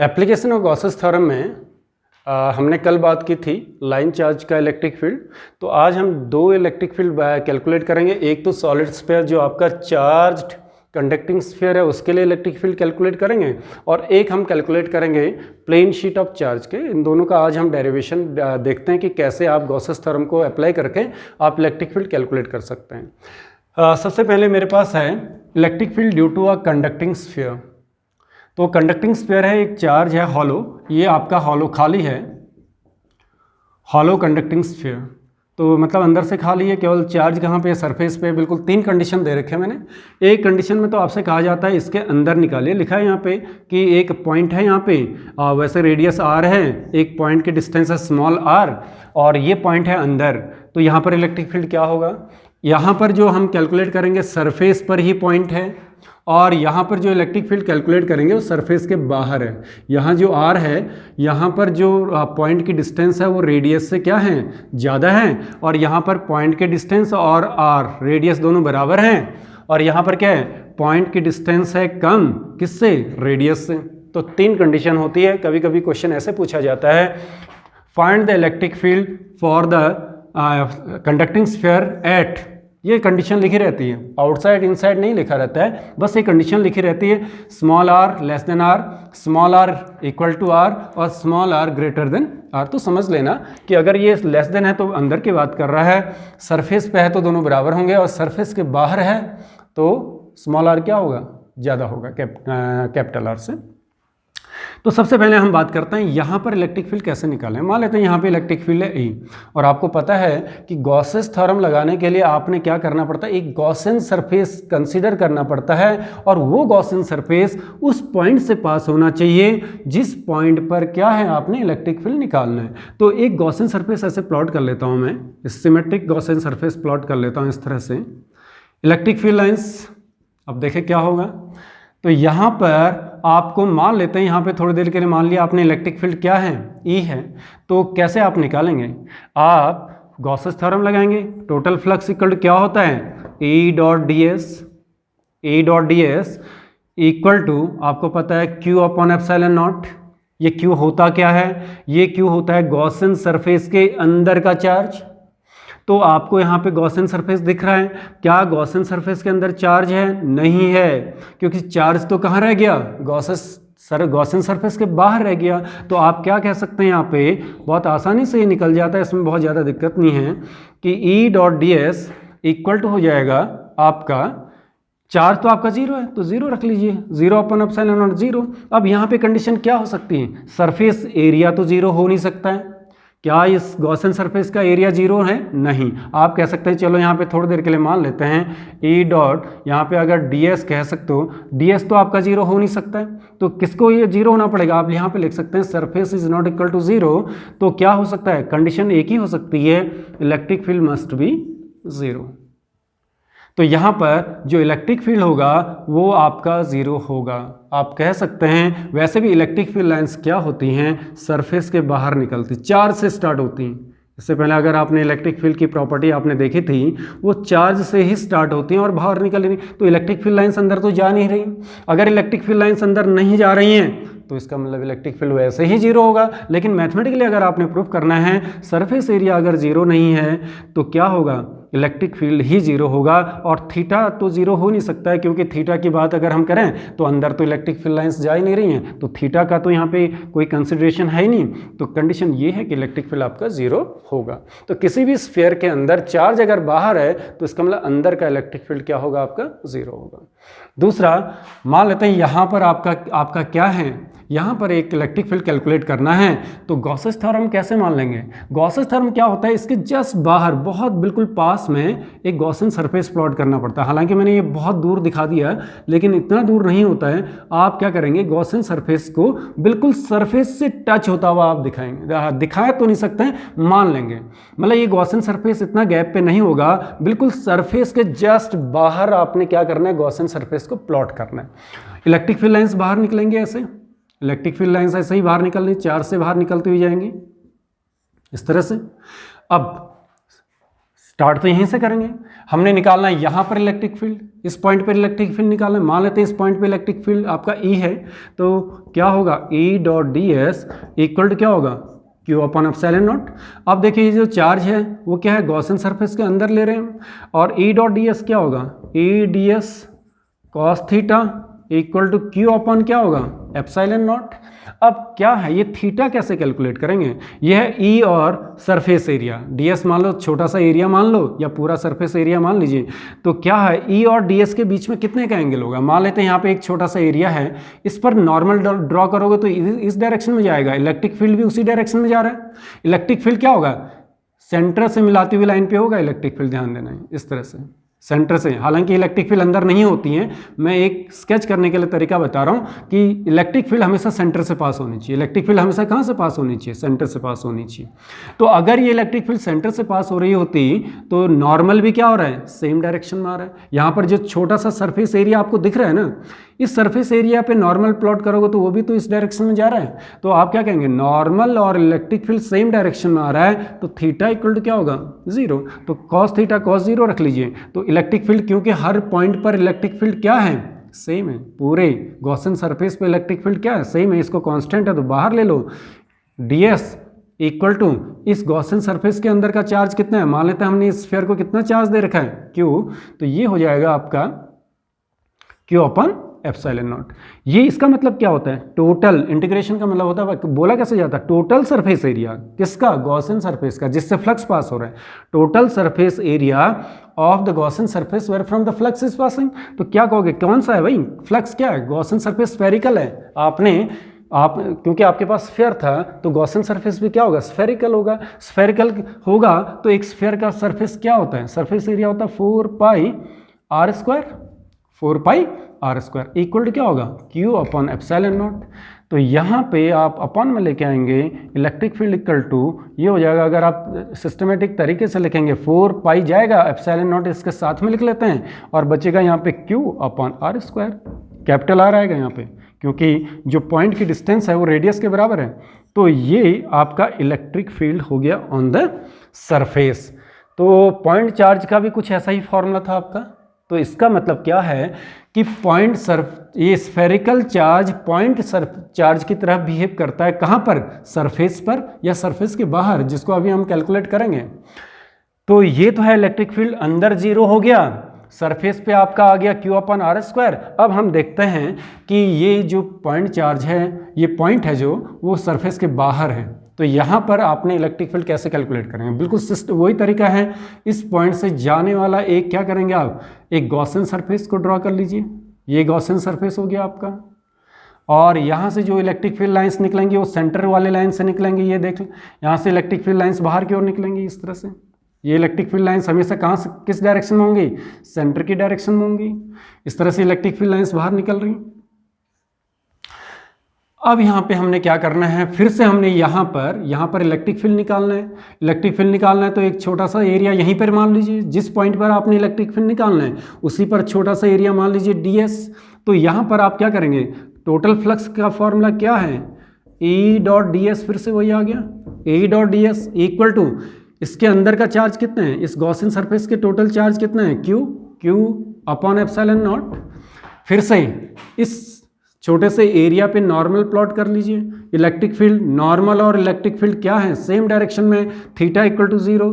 Application of Gauss's theorem में हमने कल बात की थी लाइन चार्ज का इलेक्ट्रिक फील्ड। तो आज हम दो इलेक्ट्रिक फील्ड कैलकुलेट करेंगे। एक तो सॉलिड स्फीयर जो आपका चार्ज्ड कंडक्टिंग स्फीयर है उसके लिए इलेक्ट्रिक फील्ड कैलकुलेट करेंगे, और एक हम कैलकुलेट करेंगे प्लेन शीट ऑफ चार्ज के। इन दोनों का आज हम डेरिवेशन देखते हैं कि कैसे आप गॉसेस थ्योरम को अप्लाई करके आप इलेक्ट्रिक फील्ड कैलकुलेट कर सकते हैं। सबसे पहले मेरे पास है electric field due to a conducting sphere. तो कंडक्टिंग स्फीयर है, एक चार्ज है हॉलो, ये आपका हॉलो खाली है, हॉलो कंडक्टिंग स्फीयर। तो मतलब अंदर से खाली है, केवल चार्ज कहाँ पे, सरफेस पे। बिल्कुल तीन कंडीशन दे रखे हैं मैंने। एक कंडीशन में तो आपसे कहा जाता है इसके अंदर निकालिए, लिखा है यहाँ पे कि एक पॉइंट है यहाँ पे, वैसे रेडियस आर है, एक पॉइंट की डिस्टेंस है स्मॉल आर, और ये पॉइंट है अंदर। तो यहाँ पर इलेक्ट्रिक फील्ड क्या होगा, यहाँ पर जो हम कैलकुलेट करेंगे सरफेस पर ही पॉइंट है, और यहाँ पर जो इलेक्ट्रिक फील्ड कैलकुलेट करेंगे वो सरफेस के बाहर है। यहाँ जो आर है, यहाँ पर जो पॉइंट की डिस्टेंस है वो रेडियस से क्या है, ज़्यादा है, और यहाँ पर पॉइंट के डिस्टेंस और आर रेडियस दोनों बराबर हैं, और यहाँ पर क्या है, पॉइंट की डिस्टेंस है कम, किससे, रेडियस से। तो तीन कंडीशन होती है। कभी कभी क्वेश्चन ऐसे पूछा जाता है, find the electric field for the conducting sphere at, ये कंडीशन लिखी रहती है, आउटसाइड इनसाइड नहीं लिखा रहता है, बस ये कंडीशन लिखी रहती है, small R less than R, small R equal to R, और small R greater than R. तो समझ लेना कि अगर ये लेस देन है तो अंदर की बात कर रहा है, सरफेस पे है तो दोनों बराबर होंगे, और सरफेस के बाहर है तो स्मॉल आर क्या होगा, ज़्यादा होगा कैपिटल आर से। तो सबसे पहले हम बात करते हैं यहाँ पर इलेक्ट्रिक फील्ड कैसे निकालें। मान लेते हैं यहाँ पे इलेक्ट्रिक फील्ड है E, और आपको पता है कि गॉसेस थ्योरम लगाने के लिए आपने क्या करना पड़ता है, एक गॉसियन सरफेस कंसीडर करना पड़ता है, और वो गॉसियन सरफेस उस पॉइंट से पास होना चाहिए जिस पॉइंट पर क्या है, आपने इलेक्ट्रिक फील्ड निकालना है। तो एक गॉसियन सरफेस ऐसे प्लॉट कर लेता हूँ मैं, सिमेट्रिक गॉसियन सरफेस प्लॉट कर लेता हूँ इस तरह से, इलेक्ट्रिक फील्ड लाइन्स। अब देखें क्या होगा, तो यहाँ पर आपको मान लेते हैं, यहाँ पे थोड़ी देर के लिए मान लिया आपने इलेक्ट्रिक फील्ड क्या है, E है। तो कैसे आप निकालेंगे, आप गॉसेस थ्योरम लगाएंगे। टोटल फ्लक्स इक्वल टू क्या होता है, E dot d s equal to, आपको पता है Q अपॉन एप्सिलॉन नॉट। ये Q होता क्या है, ये Q होता है गॉसियन सरफेस के अंदर का चार्ज। तो आपको यहाँ पे गॉसियन सरफेस दिख रहा है, क्या गॉसियन सरफेस के अंदर चार्ज है, नहीं है, क्योंकि चार्ज तो कहाँ रह गया, गॉसियन सरफेस के बाहर रह गया। तो आप क्या कह सकते हैं, यहाँ पे बहुत आसानी से ये निकल जाता है, इसमें बहुत ज़्यादा दिक्कत नहीं है, कि E dot d s equal to हो जाएगा आपका, चार्ज तो आपका जीरो है तो जीरो रख लीजिए, zero upon epsilon not zero. अब यहाँ पे कंडीशन क्या हो सकती है, सरफेस एरिया तो जीरो हो नहीं सकता है, क्या इस गॉसियन सरफेस का एरिया जीरो है, नहीं। आप कह सकते हैं, चलो यहाँ पे थोड़ी देर के लिए मान लेते हैं E डॉट, यहाँ पे अगर ds कह सकते हो, ds तो आपका जीरो हो नहीं सकता है, तो किसको ये जीरो होना पड़ेगा, आप यहाँ पे लिख सकते हैं surface is not equal to zero. तो क्या हो सकता है, कंडीशन एक ही हो सकती है, electric field must be zero. तो यहाँ पर जो इलेक्ट्रिक फील्ड होगा वो आपका ज़ीरो होगा। आप कह सकते हैं, वैसे भी इलेक्ट्रिक फील्ड लाइंस क्या होती हैं, सरफेस के बाहर निकलती, चार्ज से स्टार्ट होती हैं। इससे पहले अगर आपने इलेक्ट्रिक फील्ड की प्रॉपर्टी आपने देखी थी, वो चार्ज से ही स्टार्ट होती हैं और बाहर निकल रही। तो इलेक्ट्रिक फील्ड लाइंस अंदर तो जा नहीं रही। अगर इलेक्ट्रिक फील्ड लाइंस अंदर नहीं जा रही हैं तो इसका मतलब इलेक्ट्रिक फील्ड वैसे ही जीरो होगा। लेकिन मैथमेटिकली अगर आपने प्रूफ करना है, सरफेस एरिया अगर जीरो नहीं है तो क्या होगा, इलेक्ट्रिक फील्ड ही जीरो होगा। और थीटा तो जीरो हो नहीं सकता है, क्योंकि थीटा की बात अगर हम करें तो अंदर तो इलेक्ट्रिक फील्ड लाइंस जा ही नहीं रही हैं, तो थीटा का तो यहाँ पे कोई कंसिडरेशन है ही नहीं। तो कंडीशन ये है कि इलेक्ट्रिक फील्ड आपका जीरो होगा। तो किसी भी स्फीयर के अंदर चार्ज अगर बाहर है तो इसका मतलब अंदर का इलेक्ट्रिक फील्ड क्या होगा, आपका जीरो होगा। दूसरा, मान लेते हैं यहाँ पर आपका क्या है, यहाँ पर एक इलेक्ट्रिक फील्ड कैलकुलेट करना है, तो गॉसेस थ्योरम कैसे मान लेंगे। गॉसेस थ्योरम क्या होता है, इसके जस्ट बाहर बहुत बिल्कुल पास में एक गॉसियन सरफेस प्लॉट करना पड़ता है। हालांकि मैंने ये बहुत दूर दिखा दिया, लेकिन इतना दूर नहीं होता है। आप क्या करेंगे, गॉसियन सरफेस को बिल्कुल सरफेस से टच होता हुआ आप दिखाएंगे, दिखा तो नहीं सकते हैं, मान लेंगे। मतलब ये गॉसियन सरफेस इतना गैप पे नहीं होगा, बिल्कुल सरफेस के जस्ट बाहर आपने क्या करना है, गॉसियन सरफेस को प्लॉट करना है। इलेक्ट्रिक फील्ड लाइंस बाहर निकलेंगे ऐसे, इलेक्ट्रिक फील्ड लाइंस ऐसे ही बाहर निकलनी, चार्ज से बाहर निकलती हुई जाएंगी इस तरह से। अब स्टार्ट तो यहीं से करेंगे। हमने निकालना है यहाँ पर इलेक्ट्रिक फील्ड, इस पॉइंट पर इलेक्ट्रिक फील्ड निकालना है। मान लेते हैं इस पॉइंट पे इलेक्ट्रिक फील्ड आपका E है, तो क्या होगा E dot d s equal to क्या होगा Q अपॉन एप्सिलॉन नॉट। अब देखिए ये जो चार्ज है वो क्या है, गॉसियन सरफेस के अंदर ले रहे हैं, और E डॉट डी एस क्या होगा, E d s cos theta equal to Q upon क्या होगा एप्सिलॉन नॉट। अब क्या है ये थीटा कैसे कैलकुलेट करेंगे, यह है E और सरफेस एरिया, ds मान लो छोटा सा एरिया मान लो या पूरा सरफेस एरिया मान लीजिए, तो क्या है E और ds के बीच में कितने का एंगल होगा। मान लेते हैं यहाँ पे एक छोटा सा एरिया है, इस पर नॉर्मल ड्रॉ करोगे तो इस डायरेक्शन में जाएगा, इलेक्ट्रिक फील्ड भी उसी डायरेक्शन में जा रहा है। इलेक्ट्रिक फील्ड क्या होगा, सेंटर से मिलाती हुई लाइन पे होगा इलेक्ट्रिक फील्ड, ध्यान देना है इस तरह से सेंटर से। हालांकि इलेक्ट्रिक फील्ड अंदर नहीं होती हैं, मैं एक स्केच करने के लिए तरीका बता रहा हूं कि इलेक्ट्रिक फील्ड हमेशा सेंटर से पास होनी चाहिए। इलेक्ट्रिक फील्ड हमेशा कहां से पास होनी चाहिए, सेंटर से पास होनी चाहिए। तो अगर ये इलेक्ट्रिक फील्ड सेंटर से पास हो रही होती तो नॉर्मल भी क्या हो रहा है, सेम डायरेक्शन में आ रहा है। यहाँ पर जो छोटा सा सरफेस एरिया आपको दिख रहा है ना, इस सरफेस एरिया पे नॉर्मल प्लॉट करोगे तो वो भी तो इस डायरेक्शन में जा रहा है। तो आप क्या कहेंगे, नॉर्मल और इलेक्ट्रिक फील्ड सेम डायरेक्शन में आ रहा है, तो थीटा इक्वल टू क्या होगा 0। तो कॉस थीटा कॉस 0 रख लीजिए। तो इलेक्ट्रिक फील्ड, क्योंकि हर पॉइंट पर इलेक्ट्रिक फील्ड क्या है, सेम है। पूरे गॉसियन सरफेस पे इलेक्ट्रिक फील्ड क्या है, सेम है। इसको कांस्टेंट है तो बाहर ले लो, ds इक्वल टू इस गॉसियन सरफेस के अंदर का चार्ज कितना है, मान लेते हैं हमने इस स्फीयर को कितना चार्ज दे रखा है q, तो ये हो जाएगा आपका q अपन एप्सिलॉन नॉट। ये इसका मतलब क्या होता है, टोटल इंटीग्रेशन का मतलब होता है, बोला कैसे जाता है, टोटल सरफेस एरिया किसका, गॉसियन सरफेस का जिससे फ्लक्स पास हो रहा है। Total surface area of the Gaussian surface where from the flux is passing. तो क्या कहोगे, कौन सा है भाई, फ्लक्स क्या है, गॉसियन सरफेस स्फेरिकल है। क्योंकि आपके पास स्फीयर था तो गॉसियन सरफेस भी क्या होगा, स्फेरिकल होगा। स्फेरिकल होगा तो एक स्फीयर का सरफेस क्या होता है, सरफेस एरिया होता है 4 pi R square, 4 pi R square equal to क्या होगा Q अपॉन एप्सिलॉन नॉट। तो यहाँ पे आप अपॉन में लेके आएंगे इलेक्ट्रिक फील्ड इक्वल टू, ये हो जाएगा, अगर आप सिस्टमेटिक तरीके से लिखेंगे 4 पाई जाएगा, एप्सिलॉन नॉट इसके साथ में लिख लेते हैं, और बचेगा यहाँ पे Q upon R square, capital R आएगा यहाँ पे, क्योंकि जो पॉइंट की डिस्टेंस है वो रेडियस के बराबर है। तो ये आपका इलेक्ट्रिक फील्ड हो गया ऑन द सरफेस। तो पॉइंट चार्ज का भी कुछ ऐसा ही फॉर्मूला था आपका। तो इसका मतलब क्या है कि ये स्फेरिकल चार्ज पॉइंट चार्ज की तरह बिहेव करता है, कहाँ पर, सरफेस पर या सरफेस के बाहर, जिसको अभी हम कैलकुलेट करेंगे। तो ये तो है इलेक्ट्रिक फील्ड अंदर 0 हो गया, सरफेस पे आपका आ गया Q अपन आर स्क्वायर। अब हम देखते हैं कि ये जो पॉइंट चार्ज है, ये पॉइंट है जो वो सरफेस के बाहर है, तो यहाँ पर आपने इलेक्ट्रिक फील्ड कैसे कैलकुलेट करेंगे, बिल्कुल वही तरीका है। इस पॉइंट से जाने वाला एक क्या करेंगे आप, एक गॉसियन सरफेस को ड्रॉ कर लीजिए, ये गॉसियन सरफेस हो गया आपका, और यहाँ से जो इलेक्ट्रिक फील्ड लाइंस निकलेंगी वो सेंटर वाले लाइन से निकलेंगी। ये देख लें, यहाँ से इलेक्ट्रिक फील्ड लाइंस बाहर की ओर निकलेंगी इस तरह से। ये इलेक्ट्रिक फील्ड लाइंस हमेशा कहाँ से, किस डायरेक्शन में होंगी, सेंटर की डायरेक्शन में होंगी। इस तरह से इलेक्ट्रिक फील्ड लाइंस बाहर निकल रही। अब यहाँ पे हमने क्या करना है, फिर से हमने यहाँ पर इलेक्ट्रिक फील्ड निकालना है। इलेक्ट्रिक फील्ड निकालना है तो एक छोटा सा एरिया यहीं पर मान लीजिए, जिस पॉइंट पर आपने इलेक्ट्रिक फील्ड निकालना है उसी पर छोटा सा एरिया मान लीजिए ds। तो यहाँ पर आप क्या करेंगे, टोटल फ्लक्स का फॉर्मूला क्या है, E डॉट ds, फिर से वही आ गया, E dot ds equal to इसके अंदर का चार्ज कितना है, इस गॉसियन सरफेस के टोटल चार्ज कितना है, Q अपॉन एप्सिलॉन नॉट। फिर से इस छोटे से एरिया पे नॉर्मल प्लॉट कर लीजिए। इलेक्ट्रिक फील्ड नॉर्मल और इलेक्ट्रिक फील्ड क्या है, सेम डायरेक्शन में, थीटा इक्वल टू 0।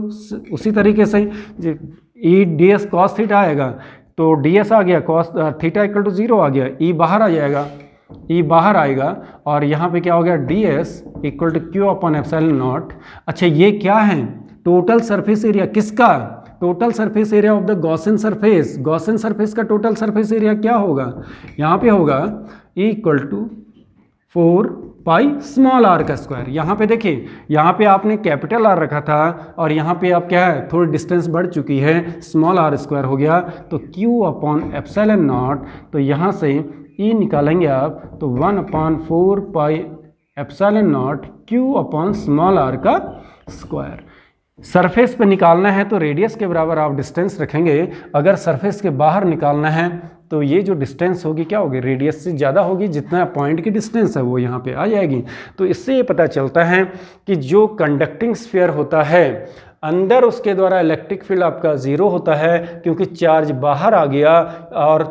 उसी तरीके से E ds कॉस थीटा आएगा, तो ds आ गया, कॉस थीटा इक्वल टू 0 आ गया, E बाहर आ जाएगा, E बाहर आएगा, और यहाँ पे क्या हो गया, ds equal to Q upon epsilon naught. अच्छा ये क्या है, टोटल सरफेस एरिया किसका, total surface area of the Gaussian surface. Gaussian surface का टोटल सरफेस एरिया क्या होगा, यहाँ पे होगा E equal to 4 pi small r का स्क्वायर। यहाँ पे देखिए, यहाँ पे आपने कैपिटल R रखा था और यहाँ पे आप क्या है, थोड़ी डिस्टेंस बढ़ चुकी है, स्मॉल r स्क्वायर हो गया, तो Q अपॉन एप्सिलॉन नॉट। तो यहाँ से E निकालेंगे आप तो 1/4 pi epsilon not Q upon small r का स्क्वायर। सरफेस पे निकालना है तो रेडियस के बराबर आप डिस्टेंस रखेंगे, अगर सरफेस के बाहर निकालना है तो ये जो डिस्टेंस होगी क्या होगी, रेडियस से ज़्यादा होगी, जितना पॉइंट की डिस्टेंस है वो यहाँ पे आ जाएगी। तो इससे ये पता चलता है कि जो कंडक्टिंग स्फीयर होता है, अंदर उसके द्वारा इलेक्ट्रिक फील्ड आपका ज़ीरो होता है, क्योंकि चार्ज बाहर आ गया और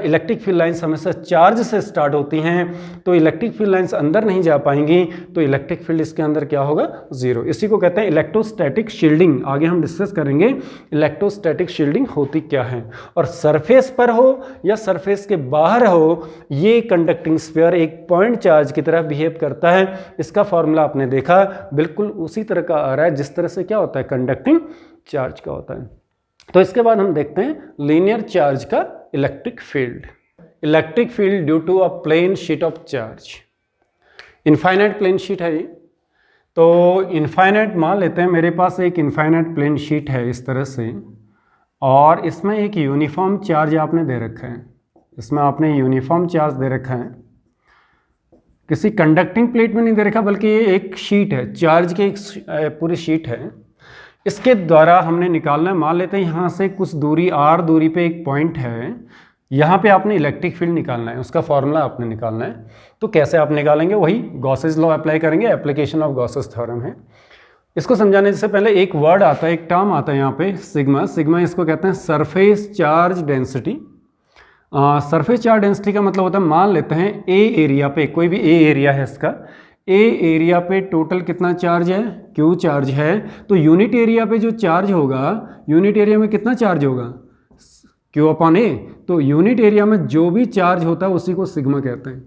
इलेक्ट्रिक फील्ड लाइंस हमेशा चार्ज से स्टार्ट होती हैं, तो इलेक्ट्रिक फील्ड लाइंस अंदर नहीं जा पाएंगी, तो इलेक्ट्रिक फील्ड इसके अंदर क्या होगा, ज़ीरो। इसी को कहते हैं इलेक्ट्रोस्टैटिक शील्डिंग। आगे हम डिस्कस करेंगे इलेक्ट्रोस्टैटिक शील्डिंग होती क्या है। और सरफेस पर हो या सरफेस के बाहर हो, ये कंडक्टिंग स्फीयर एक पॉइंट चार्ज की तरह बिहेव करता है। इसका फॉर्मूला आपने देखा, बिल्कुल उसी तरह का आ रहा है जिस तरह से क्या होता है, कंडक्टिंग चार्ज का होता है। तो इसके बाद हम देखते हैं लीनियर चार्ज का electric field. Electric field due to a plane sheet of charge. Infinite plane sheet है ये, तो इनफाइनाइट मान लेते हैं मेरे पास एक इनफाइनाइट प्लेन शीट है इस तरह से, और इसमें एक यूनिफॉर्म चार्ज आपने दे रखा है, इसमें आपने यूनिफॉर्म चार्ज दे रखा है, किसी कंडक्टिंग प्लेट में नहीं दे रखा, बल्कि ये एक शीट है, चार्ज की एक पूरी शीट है। इसके द्वारा हमने निकालना है, मान लेते हैं यहाँ से कुछ दूरी r दूरी पे एक पॉइंट है, यहाँ पे आपने इलेक्ट्रिक फील्ड निकालना है, उसका फॉर्मूला आपने निकालना है। तो कैसे आप निकालेंगे, वही गॉसेस लॉ अप्लाई करेंगे, एप्लीकेशन ऑफ गॉसेस थ्योरम है। इसको समझाने से पहले एक वर्ड आता है, एक टर्म आता है यहाँ पे, सिग्मा। सिग्मा इसको कहते हैं surface charge density. Surface charge density का मतलब होता है, मान लेते हैं ए एरिया पे, कोई भी ए एरिया है इसका, ए एरिया पे टोटल कितना चार्ज है, क्यू चार्ज है, तो यूनिट एरिया पे जो चार्ज होगा, यूनिट एरिया में कितना चार्ज होगा, क्यू अपॉन ए। तो यूनिट एरिया में जो भी चार्ज होता है उसी को सिग्मा कहते हैं।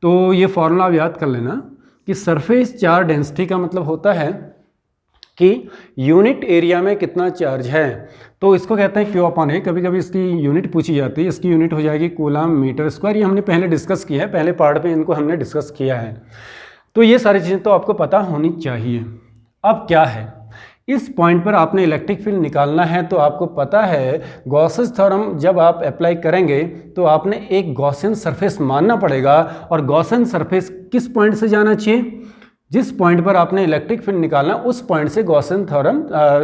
तो ये फॉर्मूला आप याद कर लेना कि सरफेस चार्ज डेंसिटी का मतलब होता है कि यूनिट एरिया में कितना चार्ज है, तो इसको कहते हैं क्यू अपॉन ए। कभी कभी इसकी यूनिट पूछी जाती है, इसकी यूनिट हो जाएगी कूलम मीटर स्क्वायर। ये हमने पहले डिस्कस किया है, पहले पार्ट में इनको हमने डिस्कस किया है। तो ये सारी चीज़ें तो आपको पता होनी चाहिए। अब क्या है, इस पॉइंट पर आपने इलेक्ट्रिक फील्ड निकालना है, तो आपको पता है गॉसेस थ्योरम जब आप अप्लाई करेंगे तो आपने एक गॉसियन सरफेस मानना पड़ेगा, और गॉसियन सरफेस किस पॉइंट से जाना चाहिए, जिस पॉइंट पर आपने इलेक्ट्रिक फील्ड निकालना उस पॉइंट से गॉसियन थ्योरम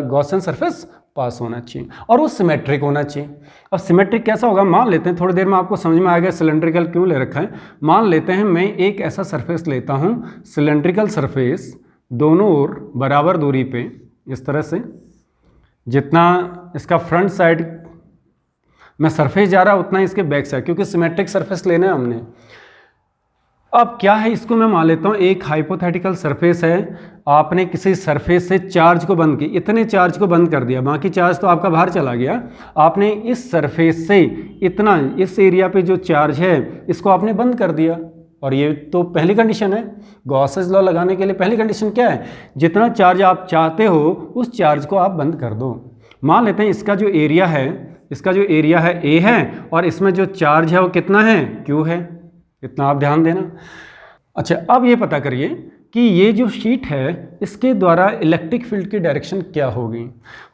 गॉसियन सरफेस पास होना चाहिए, और वो सिमेट्रिक होना चाहिए। अब सिमेट्रिक कैसा होगा, मान लेते हैं, थोड़ी देर में आपको समझ में आ गया सिलेंड्रिकल क्यों ले रखा है। मान लेते हैं मैं एक ऐसा सरफेस लेता हूँ, सिलेंड्रिकल सरफेस, दोनों ओर बराबर दूरी पे, इस तरह से, जितना इसका फ्रंट साइड में सरफेस जा रहा है उतना इसके बैक साइड, क्योंकि सिमेट्रिक सरफेस लेना है हमने। अब क्या है, इसको मैं मान लेता हूँ एक हाइपोथेटिकल सरफेस है, आपने किसी सरफेस से चार्ज को बंद किया, इतने चार्ज को बंद कर दिया, बाकी चार्ज तो आपका बाहर चला गया। आपने इस सरफेस से इतना, इस एरिया पे जो चार्ज है इसको आपने बंद कर दिया, और ये तो पहली कंडीशन है। गॉसेस लॉ लगाने के लिए पहली कंडीशन क्या है, जितना चार्ज आप चाहते हो उस चार्ज को आप बंद कर दो। मान लेते हैं इसका जो एरिया है, इसका जो एरिया है ए है, और इसमें जो चार्ज है वो कितना है, क्यू है, इतना आप ध्यान देना। अच्छा, अब ये पता करिए कि ये जो शीट है इसके द्वारा इलेक्ट्रिक फील्ड की डायरेक्शन क्या होगी।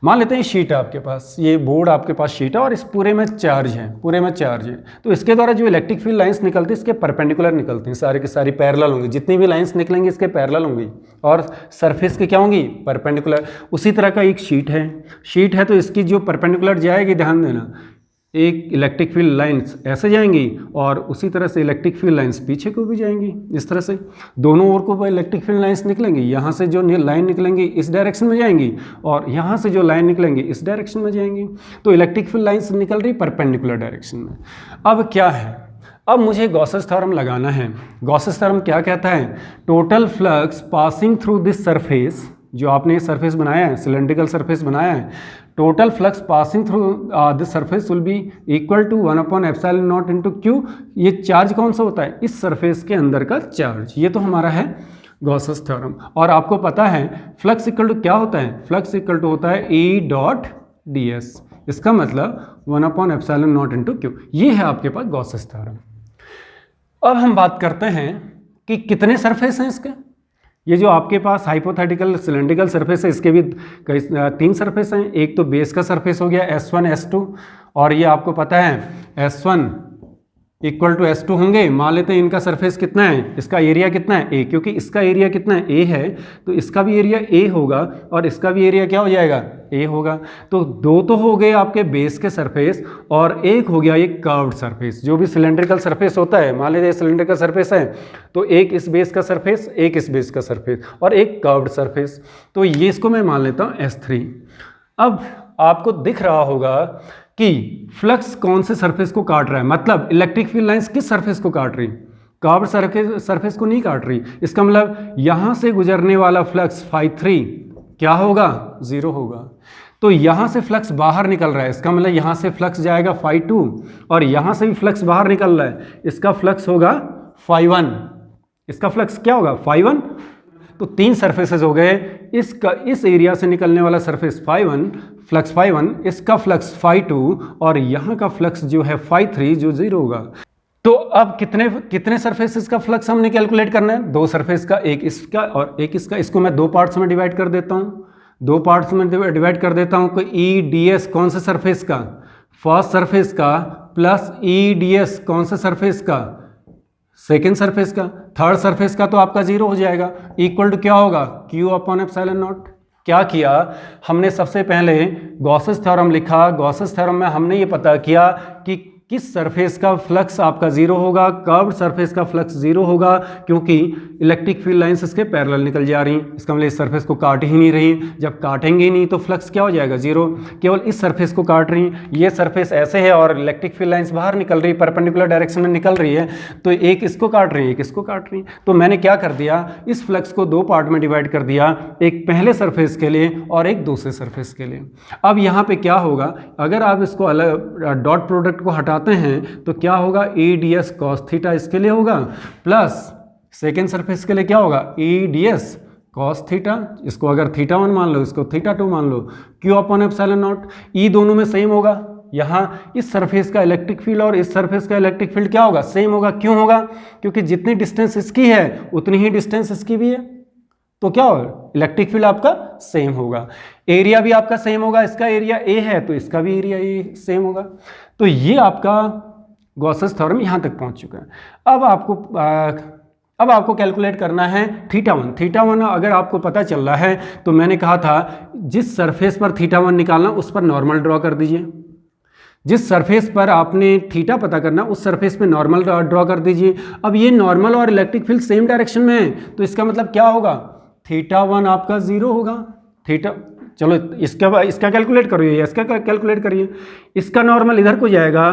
मान लेते हैं शीट है आपके पास, ये बोर्ड आपके पास शीट है, और इस पूरे में चार्ज है, पूरे में चार्ज है, तो इसके द्वारा जो इलेक्ट्रिक फील्ड लाइंस निकलती है इसके परपेंडिकुलर निकलती हैं, सारी की सारी पैरेलल होंगी, जितनी भी लाइंस निकलेंगी इसके पैरेलल होंगी, और सरफेस की क्या होंगी, परपेंडिकुलर। उसी तरह का एक शीट है तो इसकी जो परपेंडिकुलर जाएगी, ध्यान देना, एक इलेक्ट्रिक फील्ड लाइंस ऐसे जाएंगी, और उसी तरह से इलेक्ट्रिक फील्ड लाइंस पीछे को भी जाएंगी, इस तरह से दोनों ओर को इलेक्ट्रिक फील्ड लाइंस निकलेंगी। यहाँ से जो लाइन निकलेंगी इस डायरेक्शन में जाएंगी, और यहाँ से जो लाइन निकलेंगी इस डायरेक्शन में जाएंगी। तो इलेक्ट्रिक फील्ड लाइंस निकल रही परपेंडिकुलर डायरेक्शन में। अब क्या है, अब मुझे गॉसेस थ्योरम लगाना है। गॉसेस थ्योरम क्या कहता है, total flux passing through this surface, जो आपने सरफेस बनाया है, सिलेंड्रिकल सरफेस बनाया है, total flux passing through this surface will be equal to 1/ε0 into Q. ये चार्ज कौन सा होता है, इस सरफेस के अंदर का चार्ज। ये तो हमारा है गॉसेस थ्योरम। और आपको पता है फ्लक्स इक्वल टू क्या होता है, फ्लक्स इक्वल टू होता है E.ds। इसका मतलब 1/ε0 इंटू क्यू। ये है आपके पास गॉसेस थ्योरम। अब हम बात करते हैं कि कितने सरफेस हैं इसके। ये जो आपके पास हाइपोथेटिकल सिलेंड्रिकल सरफेस है, इसके भी कई 3 सरफेस हैं। एक तो बेस का सरफेस हो गया S1 S2, और ये आपको पता है S1 इक्वल टू S2 होंगे। मान लेते हैं इनका सरफेस कितना है, इसका एरिया कितना है A, क्योंकि इसका एरिया कितना है A है, तो इसका भी एरिया A होगा और इसका भी एरिया क्या हो जाएगा A होगा। तो दो तो हो गए आपके बेस के सरफेस और एक हो गया ये कर्व्ड सरफेस। जो भी सिलेंड्रिकल सरफेस होता है, मान लीजिए सिलेंड्रिकल सरफेस है तो एक इस बेस का सरफेस, एक इस बेस का सरफेस और एक कर्व्ड सरफेस। तो ये इसको मैं मान लेता हूँ S3। अब आपको दिख रहा होगा कि फ्लक्स कौन से सरफेस को काट रहा है, मतलब इलेक्ट्रिक फील्ड लाइंस किस सरफेस को काट रही, कर्व्ड सरफेस को नहीं काट रही। इसका मतलब यहां से गुजरने वाला फ्लक्स φ3 क्या होगा, 0 होगा। तो यहां से फ्लक्स बाहर निकल रहा है, इसका मतलब यहां से फ्लक्स जाएगा φ2 और यहां से भी फ्लक्स बाहर निकल रहा है, इसका फ्लक्स होगा φ1। इसका फ्लक्स क्या होगा, φ1। तो तीन सरफेसेस हो गए। इस एरिया से निकलने वाला सरफेस φ1, फ्लक्स φ1, इसका फ्लक्स φ2 और यहाँ का फ्लक्स जो है φ3 जो 0 होगा। तो अब कितने सरफेसेस का फ्लक्स हमने कैलकुलेट करना है, दो सरफेस का, एक इसका और एक इसका। इसको मैं दो पार्ट्स में डिवाइड कर देता हूँ, दो पार्ट्स में डिवाइड कर देता हूँ। तो EDS कौन से सरफेस का, फर्स्ट सरफेस का, प्लस EDS कौन से सरफेस का, सेकेंड सरफेस का। थर्ड सरफेस का तो आपका 0 हो जाएगा। इक्वल टू क्या होगा, Q/ε0। क्या किया हमने, सबसे पहले गॉसेस थ्योरम लिखा। गॉसेस थ्योरम में हमने ये पता किया कि किस सरफेस का फ्लक्स आपका 0 होगा, कर्व्ड सरफेस का फ्लक्स 0 होगा, क्योंकि इलेक्ट्रिक फील्ड लाइंस इसके पैरेलल निकल जा रही हैं। इसका मतलब इस सरफेस को काट ही नहीं रही, जब काटेंगे नहीं तो फ्लक्स क्या हो जाएगा, 0। केवल इस सरफेस को काट रही, ये सरफेस ऐसे है और इलेक्ट्रिक फील्ड लाइंस बाहर निकल रही, परपेंडिकुलर डायरेक्शन में निकल रही है, तो एक इसको काट रही है, एक इसको काट रही है। तो मैंने क्या कर दिया, इस फ्लक्स को दो पार्ट में डिवाइड कर दिया, एक पहले सरफेस के लिए और एक दूसरे सरफेस के लिए। अब यहाँ पे क्या होगा, अगर आप इसको अलग डॉट प्रोडक्ट को हटा हैं तो क्या होगा, EDS cos थीटा इसके लिए होगा, प्लस सेकेंड सरफेस के लिए क्या होगा, EDS cos थीटा। इसको अगर θ1 मान लो, इसको θ2 मान लो, Q/ε0। ई दोनों में सेम होगा। यहाँ इस सरफेस का इलेक्ट्रिक फील्ड और इस सरफेस का इलेक्ट्रिक फील्ड क्या होगा, सेम होगा। क्यों होगा, क्योंकि जितनी डिस्टेंस इसकी है उतनी ही डिस्टेंस इसकी भी है, तो क्या होगा, इलेक्ट्रिक फील्ड आपका सेम होगा। एरिया भी आपका सेम होगा, इसका एरिया A है तो इसका भी एरिया A सेम होगा। तो ये आपका गॉसेस थ्योरम यहाँ तक पहुँच चुका है। अब आपको कैलकुलेट करना है θ1। θ1 अगर आपको पता चल रहा है तो मैंने कहा था जिस सरफेस पर θ1 निकालना उस पर नॉर्मल ड्रॉ कर दीजिए। जिस सरफेस पर आपने थीटा पता करना उस सरफेस पे नॉर्मल ड्रॉ कर दीजिए। अब ये नॉर्मल और इलेक्ट्रिक फील्ड सेम डायरेक्शन में है तो इसका मतलब क्या होगा, θ1 आपका 0 होगा। थीटा, चलो इसका कैलकुलेट करिए, इसका कैलकुलेट करिए। इसका नॉर्मल इधर को जाएगा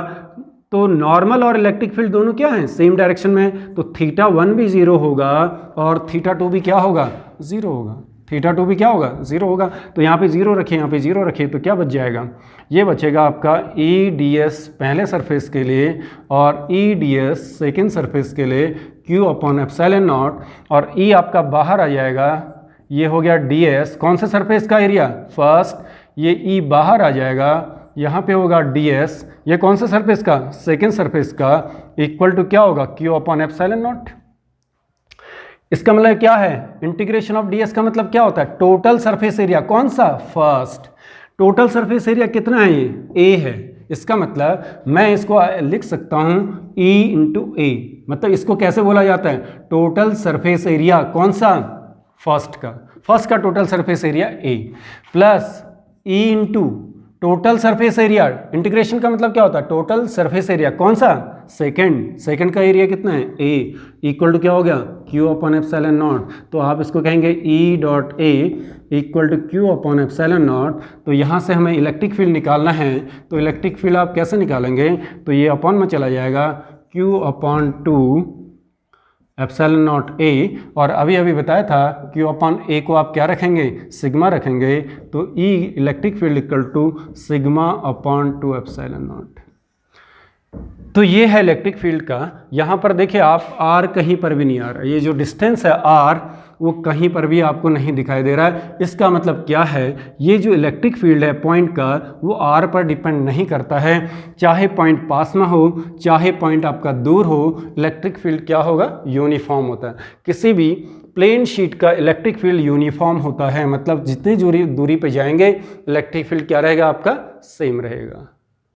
तो नॉर्मल और इलेक्ट्रिक फील्ड दोनों क्या हैं, सेम डायरेक्शन में, तो θ1 भी 0 होगा और θ2 भी क्या होगा, 0 होगा। θ2 भी क्या होगा, 0 होगा। तो यहाँ पे 0 रखें, यहाँ पे 0 रखें, तो क्या बच जाएगा, ये बचेगा आपका EDS पहले सरफेस के लिए और EDS सेकेंड सरफेस के लिए Q/ε0 और E आपका बाहर आ जाएगा। ये हो गया DS, कौन से सरफेस का एरिया, फर्स्ट, ये E बाहर आ जाएगा, यहाँ पे होगा DS, ये कौन से सरफेस का, सेकेंड सरफेस का, इक्वल टू क्या होगा, Q/ε0। इसका मतलब क्या है, इंटीग्रेशन ऑफ DS का मतलब क्या होता है, टोटल सरफेस एरिया, कौन सा, फर्स्ट। टोटल सरफेस एरिया कितना है, ये A है। इसका मतलब मैं इसको लिख सकता हूँ E × A, मतलब इसको कैसे बोला जाता है, टोटल सरफेस एरिया, कौन सा, फर्स्ट का total surface area A plus E × total surface area. Integration का मतलब क्या होता है, टोटल सरफेस एरिया, कौन सा, सेकंड का एरिया कितना है, A, इक्वल टू क्या हो गया, Q/ε0। तो आप इसको कहेंगे E.A इक्वल टू Q/ε0। तो यहाँ से हमें इलेक्ट्रिक फील्ड निकालना है, तो इलेक्ट्रिक फील्ड आप कैसे निकालेंगे, तो ये अपॉन में चला जाएगा, Q/2 ε0A। और अभी बताया था Q/A को आप क्या रखेंगे, सिग्मा रखेंगे, तो E electric field equal to σ/2 ε0। तो ये है इलेक्ट्रिक फील्ड का। यहाँ पर देखिए आप R कहीं पर भी नहीं आ रहा, ये जो डिस्टेंस है R वो कहीं पर भी आपको नहीं दिखाई दे रहा है। इसका मतलब क्या है, ये जो इलेक्ट्रिक फील्ड है पॉइंट का वो R पर डिपेंड नहीं करता है, चाहे पॉइंट पास में हो चाहे पॉइंट आपका दूर हो, इलेक्ट्रिक फील्ड क्या होगा, यूनिफॉर्म होता है। किसी भी प्लेन शीट का इलेक्ट्रिक फील्ड यूनिफॉर्म होता है, मतलब जितनी दूरी पे जाएंगे इलेक्ट्रिक फील्ड क्या रहेगा आपका, सेम रहेगा।